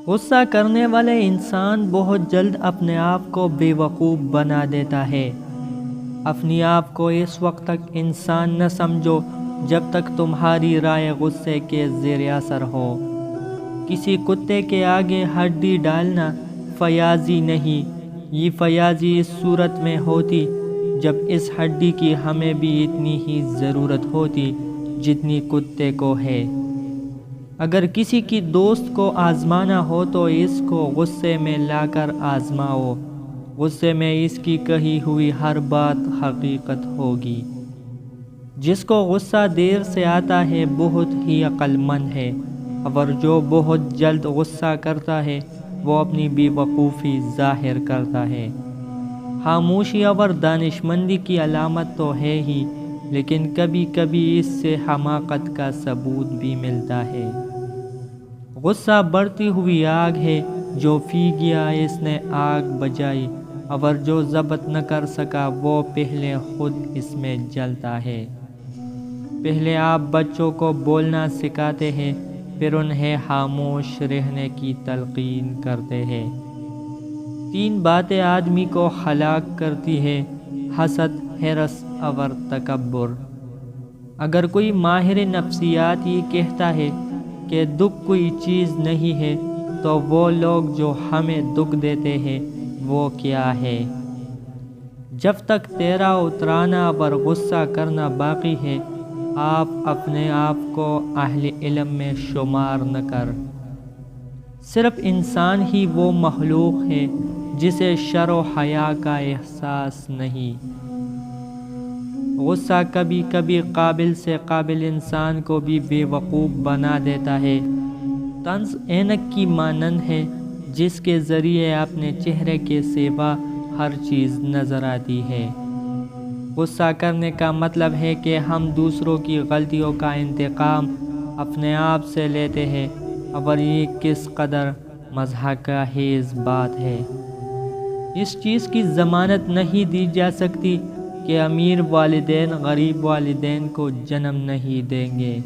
غصہ کرنے والے انسان بہت جلد اپنے آپ کو بے وقوف بنا دیتا ہے۔ اپنی آپ کو اس وقت تک انسان نہ سمجھو جب تک تمہاری رائے غصے کے زیر اثر ہو۔ کسی کتے کے آگے ہڈی ڈالنا فیاضی نہیں، یہ فیاضی اس صورت میں ہوتی جب اس ہڈی کی ہمیں بھی اتنی ہی ضرورت ہوتی جتنی کتے کو ہے۔ اگر کسی کی دوست کو آزمانا ہو تو اس کو غصے میں لا کر آزماؤ، غصے میں اس کی کہی ہوئی ہر بات حقیقت ہوگی۔ جس کو غصہ دیر سے آتا ہے بہت ہی عقل مند ہے، اور جو بہت جلد غصہ کرتا ہے وہ اپنی بے وقوفی ظاہر کرتا ہے۔ خاموشی اور دانش مندی کی علامت تو ہے ہی، لیکن کبھی کبھی اس سے حماقت کا ثبوت بھی ملتا ہے۔ غصہ بڑھتی ہوئی آگ ہے، جو پی گیا اس نے آگ بجھائی، اور جو ضبط نہ کر سکا وہ پہلے خود اس میں جلتا ہے۔ پہلے آپ بچوں کو بولنا سکھاتے ہیں، پھر انہیں خاموش رہنے کی تلقین کرتے ہیں۔ 3 باتیں آدمی کو ہلاک کرتی ہیں: حسد، حرص اور تکبر۔ اگر کوئی ماہر نفسیات یہ کہتا ہے کہ دکھ کوئی چیز نہیں ہے، تو وہ لوگ جو ہمیں دکھ دیتے ہیں وہ کیا ہے؟ جب تک تیرا اترانا اور غصہ کرنا باقی ہے، آپ اپنے آپ کو اہل علم میں شمار نہ کر۔ صرف انسان ہی وہ مخلوق ہے جسے شرم و حیا کا احساس نہیں۔ غصہ کبھی کبھی قابل سے قابل انسان کو بھی بے وقوف بنا دیتا ہے۔ طنز اینک کی مانند ہے جس کے ذریعے اپنے چہرے کے سوا ہر چیز نظر آتی ہے۔ غصہ کرنے کا مطلب ہے کہ ہم دوسروں کی غلطیوں کا انتقام اپنے آپ سے لیتے ہیں، اور یہ کس قدر مضحکہ خیز بات ہے۔ اس چیز کی ضمانت نہیں دی جا سکتی کہ امیر والدین غریب والدین کو جنم نہیں دیں گے۔